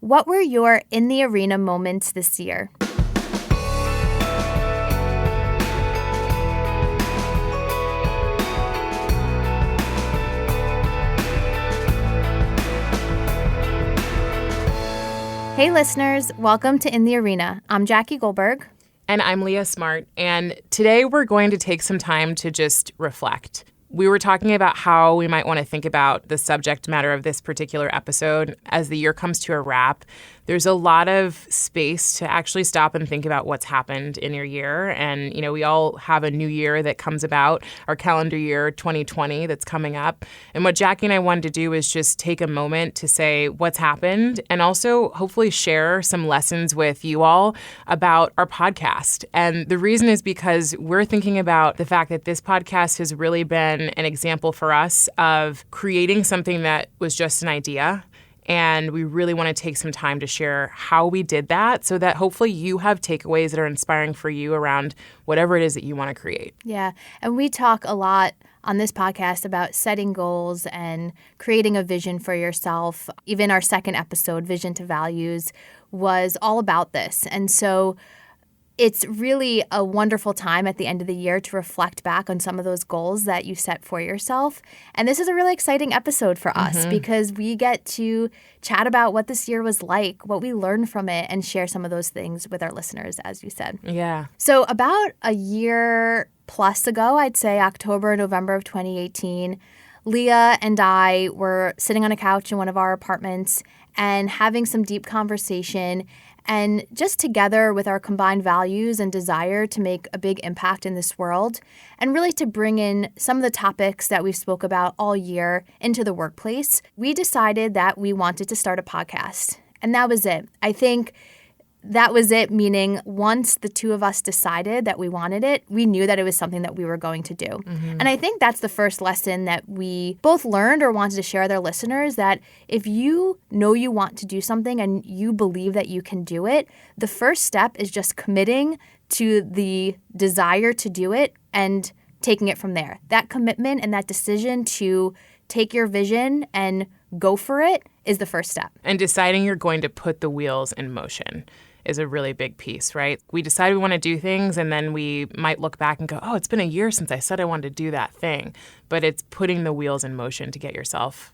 What were your in the arena moments this year? Hey listeners, welcome to In the Arena. I'm Jackie Goldberg. And I'm Leah Smart. And today we're going to take some time to just reflect. We were talking about how we might want to think about the subject matter of this particular episode as the year comes to a wrap. There's a lot of space to actually stop and think about what's happened in your year. And, you know, we all have a new year that comes about, our calendar year 2020 that's coming up. And what Jackie and I wanted to do is just take a moment to say what's happened and also hopefully share some lessons with you all about our podcast. And the reason is because we're thinking about the fact that this podcast has really been an example for us of creating something that was just an idea. And we really want to take some time to share how we did that so that hopefully you have takeaways that are inspiring for you around whatever it is that you want to create. Yeah. And we talk a lot on this podcast about setting goals and creating a vision for yourself. Even our second episode, Vision to Values, was all about this. And so it's really a wonderful time at the end of the year to reflect back on some of those goals that you set for yourself. And this is a really exciting episode for us because we get to chat about what this year was like, what we learned from it, and share some of those things with our listeners, as you said. Yeah. So about a year plus ago, I'd say October, November of 2018, Leah and I were sitting on a couch in one of our apartments and having some deep conversation, and just together with our combined values and desire to make a big impact in this world, and really to bring in some of the topics that we've spoke about all year into the workplace, we decided that we wanted to start a podcast. And that was it. I think that was it, meaning once the two of us decided that we wanted it, we knew that it was something that we were going to do. And I think that's the first lesson that we both learned or wanted to share with our listeners, that if you know you want to do something and you believe that you can do it, the first step is just committing to the desire to do it and taking it from there. That commitment and that decision to take your vision and go for it is the first step. And deciding you're going to put the wheels in motion is a really big piece, right? We decide we want to do things, and then we might look back and go, oh, it's been a year since I said I wanted to do that thing. But it's putting the wheels in motion to get yourself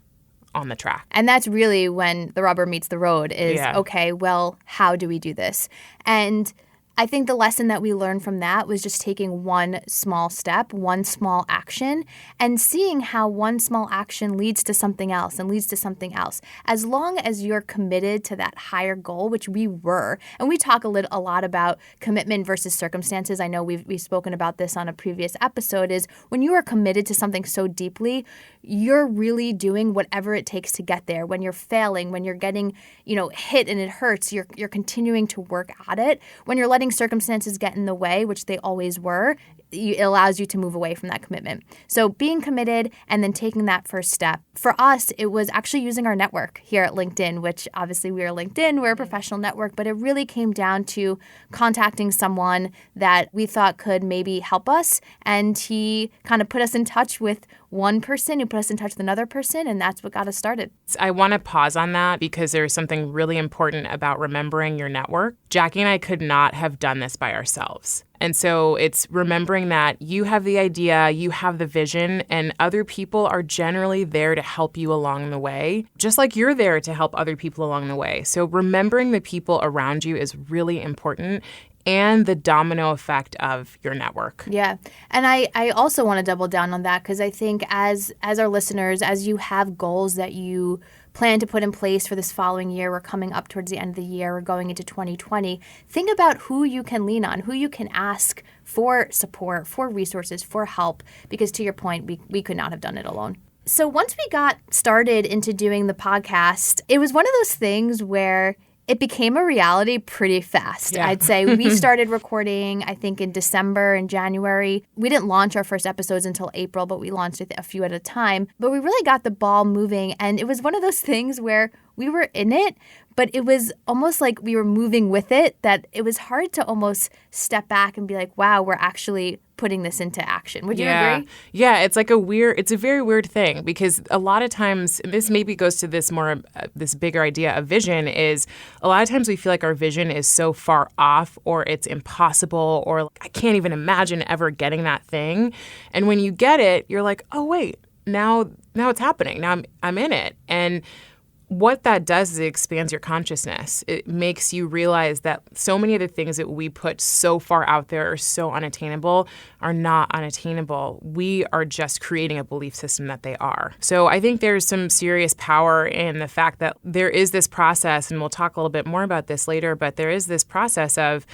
on the track. And that's really when the rubber meets the road is, okay, well, how do we do this? And I think the lesson that we learned from that was just taking one small step, one small action, and seeing how one small action leads to something else and leads to something else. As long as you're committed to that higher goal, which we were, and we talk a lot about commitment versus circumstances. I know we've spoken about this on a previous episode, is when you are committed to something so deeply, you're really doing whatever it takes to get there. When you're failing, when you're getting, hit and it hurts, you're continuing to work at it. When you're letting circumstances get in the way, which they always were, it allows you to move away from that commitment. So being committed and then taking that first step. For us, it was actually using our network here at LinkedIn, which obviously we are LinkedIn, we're a professional network, but it really came down to contacting someone that we thought could maybe help us. And he kind of put us in touch with one person who put us in touch with another person, and that's what got us started. I want to pause on that because there's something really important about remembering your network. Jackie and I could not have done this by ourselves. And so it's remembering that you have the idea, you have the vision, and other people are generally there to help you along the way, just like you're there to help other people along the way. So remembering the people around you is really important, and the domino effect of your network. Yeah. And I also want to double down on that because I think as our listeners, as you have goals that you plan to put in place for this following year, we're coming up towards the end of the year, we're going into 2020, think about who you can lean on, who you can ask for support, for resources, for help, because to your point, we could not have done it alone. So once we got started into doing the podcast, it was one of those things where it became a reality pretty fast. Yeah. I'd say we started recording, I think, in December and January. We didn't launch our first episodes until April, but we launched a few at a time. But we really got the ball moving, and it was one of those things where we were in it, but it was almost like we were moving with it, that it was hard to almost step back and be like, wow, we're actually putting this into action. Would you agree? Yeah, it's like it's a very weird thing, because a lot of times, and this maybe goes to this more, this bigger idea of vision, is a lot of times we feel like our vision is so far off, or it's impossible, or I can't even imagine ever getting that thing. And when you get it, you're like, oh wait, now it's happening. Now I'm in it. And what that does is it expands your consciousness. It makes you realize that so many of the things that we put so far out there or so unattainable are not unattainable. We are just creating a belief system that they are. So I think there's some serious power in the fact that there is this process, and we'll talk a little bit more about this later, but there is this process of,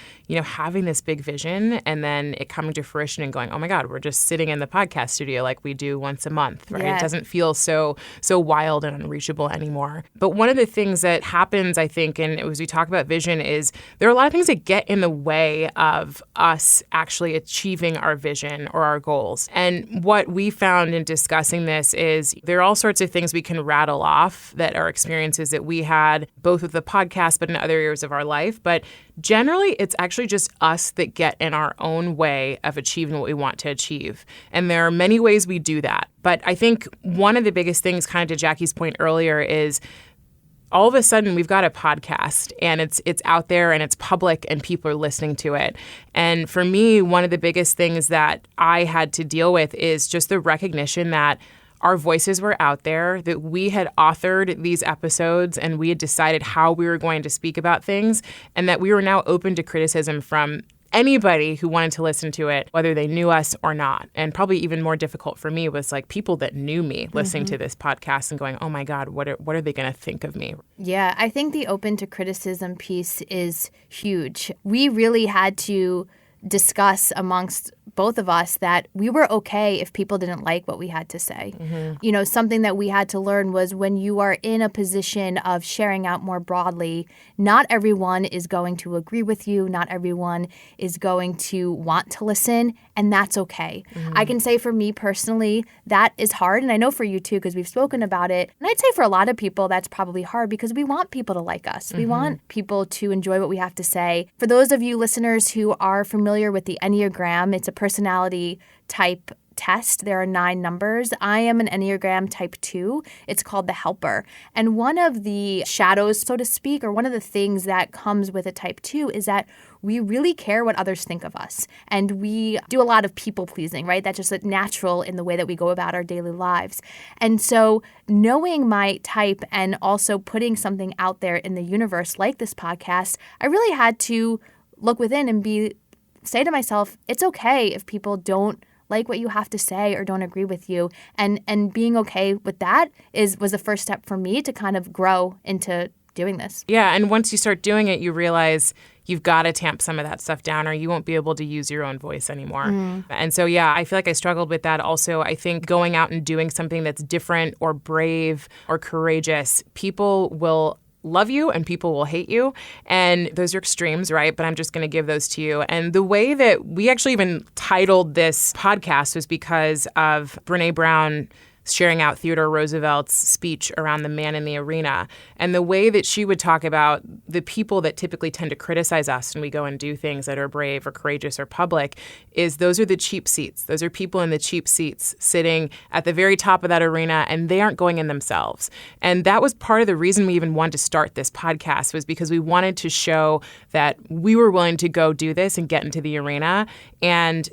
having this big vision and then it coming to fruition and going, oh my God, we're just sitting in the podcast studio like we do once a month, right? Yeah. It doesn't feel so wild and unreachable anymore. But one of the things that happens, I think, and as we talk about vision, is there are a lot of things that get in the way of us actually achieving our vision or our goals. And what we found in discussing this is there are all sorts of things we can rattle off that are experiences that we had, both with the podcast, but in other areas of our life. But generally, it's actually just us that get in our own way of achieving what we want to achieve. And there are many ways we do that. But I think one of the biggest things, kind of to Jackie's point earlier, is all of a sudden we've got a podcast and it's out there and it's public and people are listening to it. And for me, one of the biggest things that I had to deal with is just the recognition that our voices were out there, that we had authored these episodes and we had decided how we were going to speak about things, and that we were now open to criticism from anybody who wanted to listen to it, whether they knew us or not. And probably even more difficult for me was like people that knew me listening to this podcast and going, oh my God, what are they going to think of me? Yeah, I think the open to criticism piece is huge. We really had to discuss amongst both of us that we were okay if people didn't like what we had to say. Mm-hmm. Something that we had to learn was when you are in a position of sharing out more broadly, not everyone is going to agree with you. Not everyone is going to want to listen, and that's okay. Mm-hmm. I can say for me personally, that is hard. And I know for you too, because we've spoken about it. And I'd say for a lot of people, that's probably hard because we want people to like us. Mm-hmm. We want people to enjoy what we have to say. For those of you listeners who are familiar with the Enneagram, it's a personality type test. There are 9 numbers. I am an Enneagram type 2. It's called the helper. And one of the shadows, so to speak, or one of the things that comes with a type 2 is that we really care what others think of us. And we do a lot of people pleasing, right? That's just natural in the way that we go about our daily lives. And so knowing my type and also putting something out there in the universe like this podcast, I really had to look within and say to myself, it's okay if people don't like what you have to say or don't agree with you. And being okay with that was the first step for me to kind of grow into doing this. Yeah, and once you start doing it, you realize you've got to tamp some of that stuff down or you won't be able to use your own voice anymore. And so, yeah, I feel like I struggled with that also. I think going out and doing something that's different or brave or courageous, people will love you and people will hate you. And those are extremes, right? But I'm just going to give those to you. And the way that we actually even titled this podcast was because of Brene Brown sharing out Theodore Roosevelt's speech around the man in the arena. And the way that she would talk about the people that typically tend to criticize us when we go and do things that are brave or courageous or public is those are the cheap seats. Those are people in the cheap seats sitting at the very top of that arena, and they aren't going in themselves. And that was part of the reason we even wanted to start this podcast, was because we wanted to show that we were willing to go do this and get into the arena. And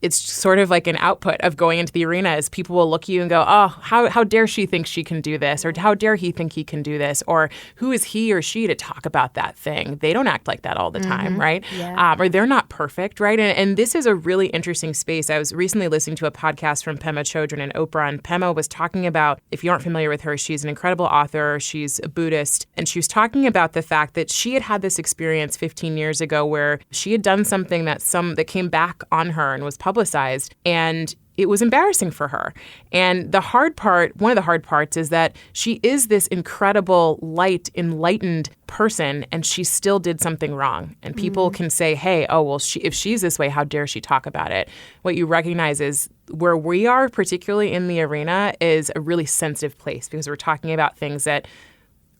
it's sort of like an output of going into the arena is people will look at you and go, oh, how dare she think she can do this? Or how dare he think he can do this? Or who is he or she to talk about that thing? They don't act like that all the time, right? Yeah. Or they're not perfect, right? And this is a really interesting space. I was recently listening to a podcast from Pema Chodron and Oprah, and Pema was talking about, if you aren't familiar with her, she's an incredible author. She's a Buddhist. And she was talking about the fact that she had this experience 15 years ago where she had done something that came back on her and was publicized, and it was embarrassing for her. And one of the hard parts is that she is this incredible, light, enlightened person, and she still did something wrong. And people can say, hey, oh, well, if she's this way, how dare she talk about it? What you recognize is where we are, particularly in the arena, is a really sensitive place because we're talking about things that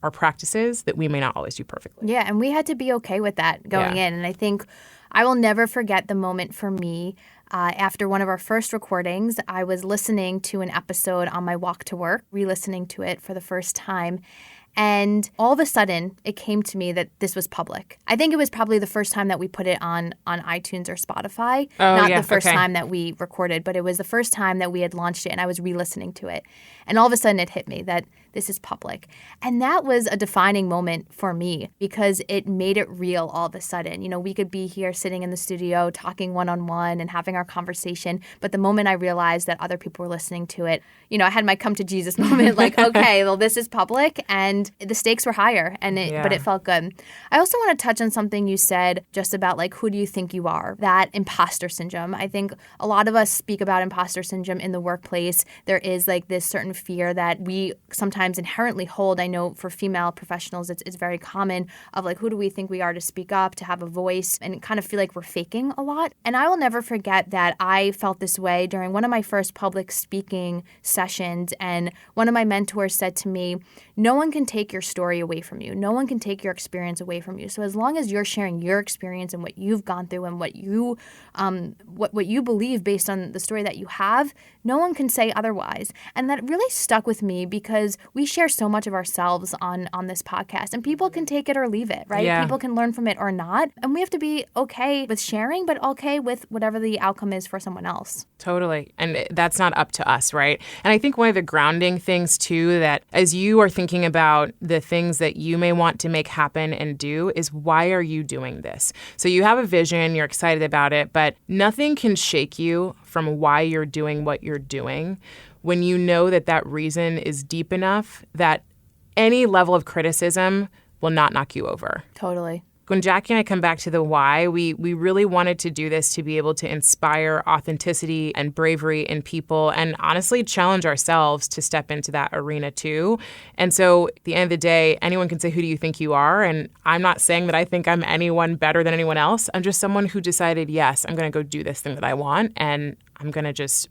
our practices that we may not always do perfectly. Yeah, and we had to be okay with that going in. And I think I will never forget the moment for me. After one of our first recordings, I was listening to an episode on my walk to work, re-listening to it for the first time. And all of a sudden, it came to me that this was public. I think it was probably the first time that we put it on iTunes or Spotify. Not the first time that we recorded, but it was the first time that we had launched it and I was re-listening to it. And all of a sudden, it hit me that this is public. And that was a defining moment for me because it made it real all of a sudden. You know, we could be here sitting in the studio talking one-on-one and having our conversation. But the moment I realized that other people were listening to it, you know, I had my come to Jesus moment, like, okay, well, this is public. And the stakes were higher, but it felt good. I also want to touch on something you said just about, like, who do you think you are? That imposter syndrome. I think a lot of us speak about imposter syndrome in the workplace. There is, like, this certain fear that we sometimes inherently hold. I know for female professionals, it's very common of, like, who do we think we are to speak up, to have a voice, and kind of feel like we're faking a lot. And I will never forget that I felt this way during one of my first public speaking sessions. And one of my mentors said to me, no one can take your story away from you. No one can take your experience away from you. So as long as you're sharing your experience and what you've gone through and what you believe based on the story that you have, no one can say otherwise. And that really stuck with me because we share so much of ourselves on this podcast and people can take it or leave it, right? Yeah. People can learn from it or not. And we have to be okay with sharing, but okay with whatever the outcome is for someone else. Totally. And that's not up to us, right? And I think one of the grounding things too, that as you are thinking about the things that you may want to make happen and do is, why are you doing this? So you have a vision, you're excited about it, but nothing can shake you from why you're doing what you're doing when you know that that reason is deep enough that any level of criticism will not knock you over. Totally. When Jackie and I come back to the why, we really wanted to do this to be able to inspire authenticity and bravery in people and honestly challenge ourselves to step into that arena too. And so at the end of the day, anyone can say, who do you think you are? And I'm not saying that I think I'm anyone better than anyone else. I'm just someone who decided, yes, I'm going to go do this thing that I want and I'm going to just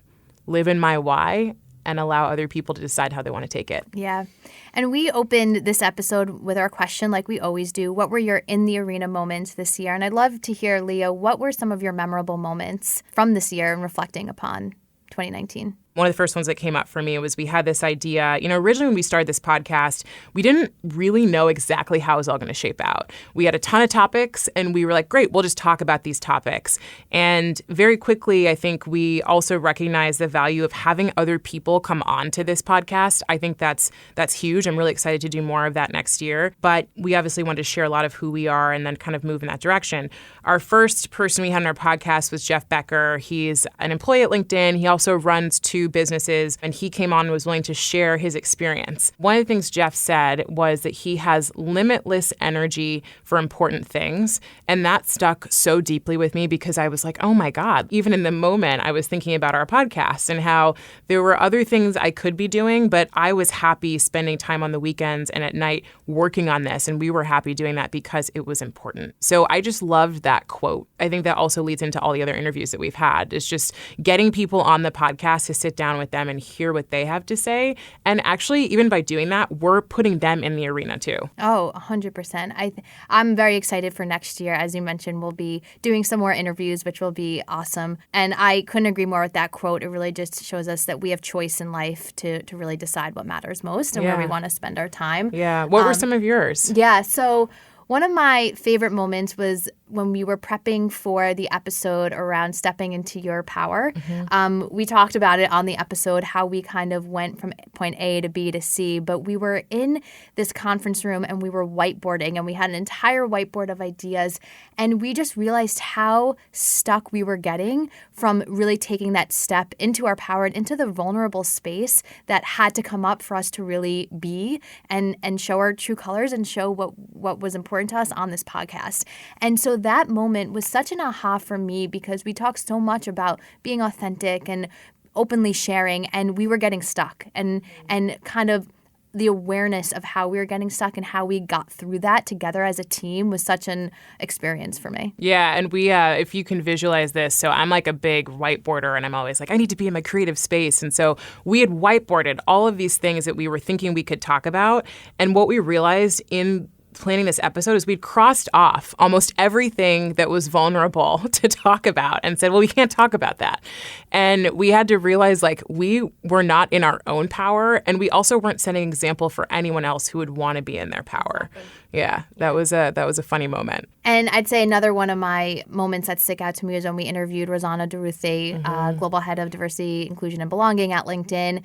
live in my why and allow other people to decide how they want to take it. Yeah. And we opened this episode with our question, like we always do. What were your in the arena moments this year? And I'd love to hear, Leah, what were some of your memorable moments from this year and reflecting upon 2019? One of the first ones that came up for me was we had this idea, originally when we started this podcast, we didn't really know exactly how it was all going to shape out. We had a ton of topics and we were like, great, we'll just talk about these topics. And very quickly, I think we also recognized the value of having other people come on to this podcast. I think that's huge. I'm really excited to do more of that next year. But we obviously wanted to share a lot of who we are and then kind of move in that direction. Our first person we had on our podcast was Jeff Becker. He's an employee at LinkedIn. He also runs two businesses, and he came on and was willing to share his experience. One of the things Jeff said was that he has limitless energy for important things, and that stuck so deeply with me because I was like, oh my God, even in the moment, I was thinking about our podcast and how there were other things I could be doing, but I was happy spending time on the weekends and at night working on this, and we were happy doing that because it was important. So I just loved that quote. I think that also leads into all the other interviews that we've had. It's just getting people on the podcast to sit down with them and hear what they have to say. And actually, even by doing that, we're putting them in the arena too. Oh, 100%. I'm very excited for next year. As you mentioned, we'll be doing some more interviews, which will be awesome. And I couldn't agree more with that quote. It really just shows us that we have choice in life to really decide what matters most and where we want to spend our time. Yeah. What were some of yours? Yeah. So one of my favorite moments was when we were prepping for the episode around stepping into your power. Mm-hmm. We talked about it on the episode, how we kind of went from point A to B to C, but we were in this conference room and we were whiteboarding and we had an entire whiteboard of ideas. And we just realized how stuck we were getting from really taking that step into our power and into the vulnerable space that had to come up for us to really be and show our true colors and show what was important to us on this podcast. And so that moment was such an aha for me because we talk so much about being authentic and openly sharing, and we were getting stuck and kind of the awareness of how we were getting stuck and how we got through that together as a team was such an experience for me. Yeah, and we, if you can visualize this, so I'm like a big whiteboarder, and I'm always like, I need to be in my creative space. And so we had whiteboarded all of these things that we were thinking we could talk about. And what we realized in planning this episode is we'd crossed off almost everything that was vulnerable to talk about and said, well, we can't talk about that. And we had to realize like we were not in our own power, and we also weren't setting an example for anyone else who would want to be in their power. Yeah, that was a funny moment. And I'd say another one of my moments that stick out to me is when we interviewed Rosanna Duruthi, Global Head of Diversity, Inclusion, and Belonging at LinkedIn.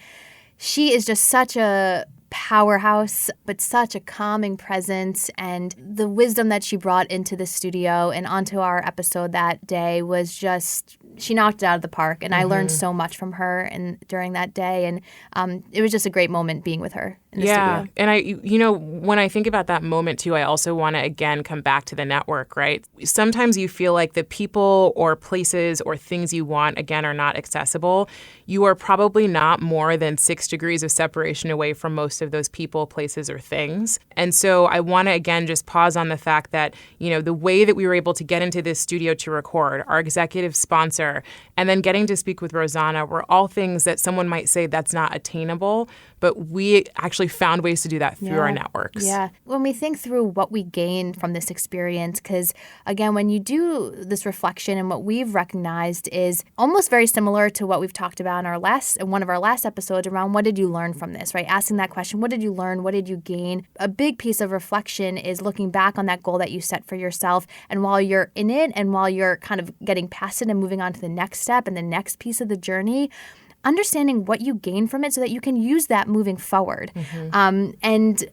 She is just such a powerhouse, but such a calming presence, and the wisdom that she brought into the studio and onto our episode that day was just, she knocked it out of the park. And I learned so much from her and during that day, and it was just a great moment being with her in the studio. And when I think about that moment too, I also want to again come back to the network, right? Sometimes you feel like the people or places or things you want again are not accessible. You are probably not more than 6 degrees of separation away from most of those people, places, or things. And so I want to again just pause on the fact that, the way that we were able to get into this studio to record, our executive sponsor, and then getting to speak with Rosanna were all things that someone might say that's not attainable, but we actually found ways to do that through our networks. Yeah. When we think through what we gained from this experience, because again, when you do this reflection, and what we've recognized is almost very similar to what we've talked about in one of our last episodes around what did you learn from this, right? Asking that question, what did you learn? What did you gain? A big piece of reflection is looking back on that goal that you set for yourself. And while you're in it, and while you're kind of getting past it and moving on to the next step and the next piece of the journey, understanding what you gain from it so that you can use that moving forward. And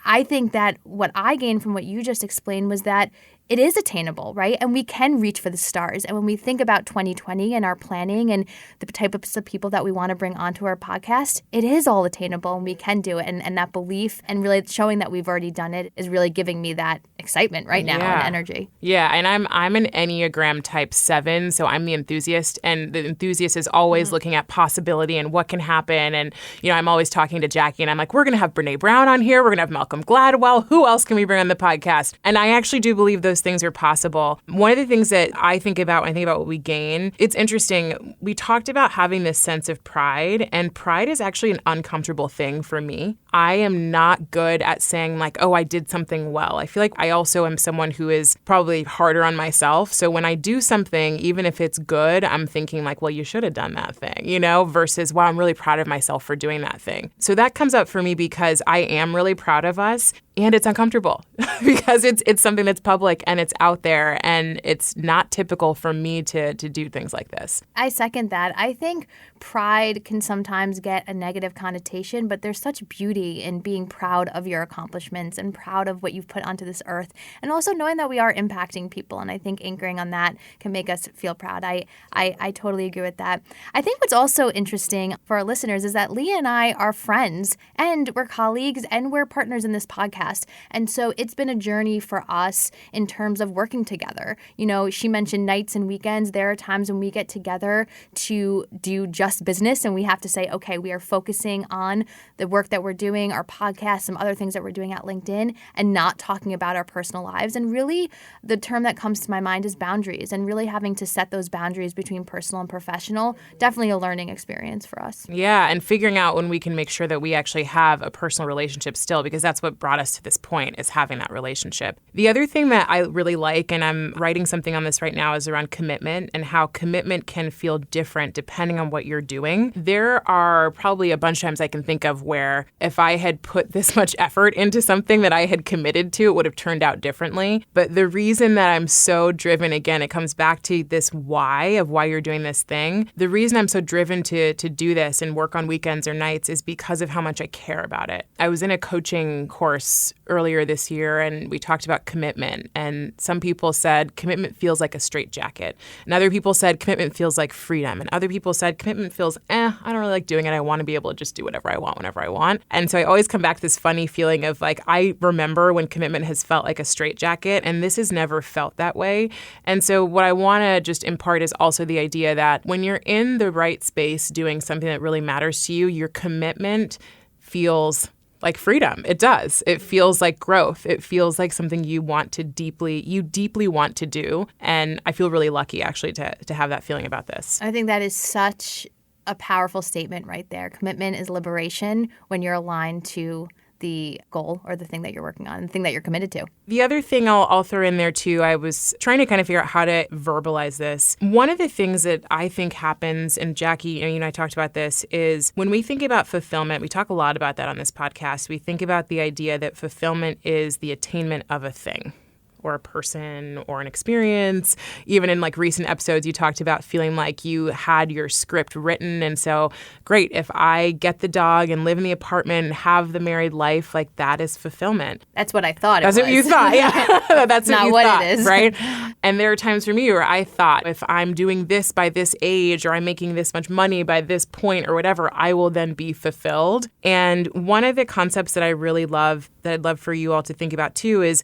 I think that what I gained from what you just explained was that it is attainable, right? And we can reach for the stars. And when we think about 2020 and our planning and the types of people that we want to bring onto our podcast, it is all attainable and we can do it. And that belief and really showing that we've already done it is really giving me that excitement right now and energy. Yeah, and I'm an Enneagram type 7, so I'm the enthusiast. And the enthusiast is always looking at possibility and what can happen. And, I'm always talking to Jackie and I'm like, we're going to have Brene Brown on here. We're going to have Malcolm Gladwell. Who else can we bring on the podcast? And I actually do believe those things are possible. One of the things that I think about when I think about what we gain, it's interesting. We talked about having this sense of pride, and pride is actually an uncomfortable thing for me. I am not good at saying like, oh, I did something well. I feel like I also am someone who is probably harder on myself. So when I do something, even if it's good, I'm thinking like, well, you should have done that thing, versus, wow, I'm really proud of myself for doing that thing. So that comes up for me because I am really proud of us. And it's uncomfortable because it's something that's public and it's out there, and it's not typical for me to do things like this. I second that. I think pride can sometimes get a negative connotation, but there's such beauty in being proud of your accomplishments and proud of what you've put onto this earth, and also knowing that we are impacting people. And I think anchoring on that can make us feel proud. I totally agree with that. I think what's also interesting for our listeners is that Leah and I are friends, and we're colleagues, and we're partners in this podcast. And so it's been a journey for us in terms of working together. She mentioned nights and weekends. There are times when we get together to do just business, and we have to say, okay, we are focusing on the work that we're doing, our podcast, some other things that we're doing at LinkedIn, and not talking about our personal lives. And really, the term that comes to my mind is boundaries, and really having to set those boundaries between personal and professional. Definitely a learning experience for us. Yeah, and figuring out when we can make sure that we actually have a personal relationship still, because that's what brought us to this point, is having that relationship. The other thing that I really like, and I'm writing something on this right now, is around commitment and how commitment can feel different depending on what you're doing. There are probably a bunch of times I can think of where if I had put this much effort into something that I had committed to, it would have turned out differently. But the reason that I'm so driven, again, it comes back to this why of why you're doing this thing. The reason I'm so driven to do this and work on weekends or nights is because of how much I care about it. I was in a coaching course earlier this year, and we talked about commitment. And some people said commitment feels like a straitjacket. And other people said commitment feels like freedom. And other people said commitment feels, I don't really like doing it. I want to be able to just do whatever I want whenever I want. And so I always come back to this funny feeling of like, I remember when commitment has felt like a straitjacket, and this has never felt that way. And so what I want to just impart is also the idea that when you're in the right space doing something that really matters to you, your commitment feels like freedom. It does. It feels like growth. It feels like something you deeply want to do. And I feel really lucky actually to have that feeling about this. I think that is such a powerful statement right there. Commitment is liberation when you're aligned to the goal or the thing that you're working on, the thing that you're committed to. The other thing I'll throw in there too, I was trying to kind of figure out how to verbalize this. One of the things that I think happens, and Jackie, you and I talked about this, is when we think about fulfillment, we talk a lot about that on this podcast. We think about the idea that fulfillment is the attainment of a thing, or a person or an experience. Even in like recent episodes, you talked about feeling like you had your script written. And so, great, if I get the dog and live in the apartment and have the married life, like that is fulfillment. That's what I thought That's it was. what you thought, yeah. That's not what you what thought, it is. right? And there are times for me where I thought if I'm doing this by this age or I'm making this much money by this point or whatever, I will then be fulfilled. And one of the concepts that I really love, that I'd love for you all to think about too, is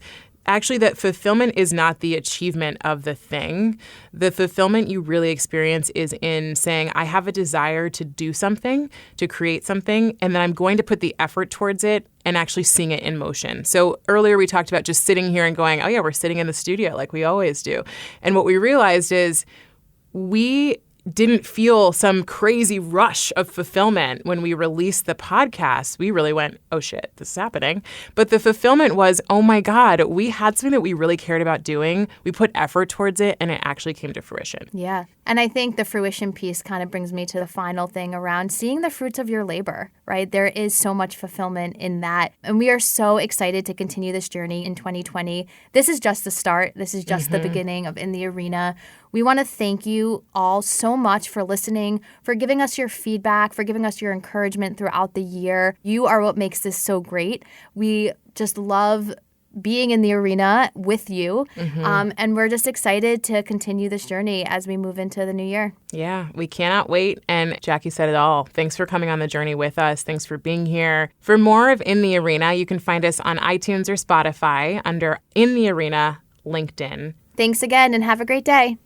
actually that fulfillment is not the achievement of the thing. The fulfillment you really experience is in saying, I have a desire to do something, to create something, and then I'm going to put the effort towards it and actually seeing it in motion. So earlier we talked about just sitting here and going, oh yeah, we're sitting in the studio like we always do. And what we realized is we didn't feel some crazy rush of fulfillment when we released the podcast. We really went, oh shit, this is happening. But the fulfillment was, oh my God, we had something that we really cared about doing. We put effort towards it and it actually came to fruition. Yeah. And I think the fruition piece kind of brings me to the final thing around seeing the fruits of your labor, right? There is so much fulfillment in that. And we are so excited to continue this journey in 2020. This is just the start. This is just the beginning of In the Arena. We want to thank you all so much for listening, for giving us your feedback, for giving us your encouragement throughout the year. You are what makes this so great. We just love being in the arena with you. And we're just excited to continue this journey as we move into the new year. Yeah, we cannot wait. And Jackie said it all. Thanks for coming on the journey with us. Thanks for being here. For more of In the Arena, you can find us on iTunes or Spotify under In the Arena LinkedIn. Thanks again and have a great day.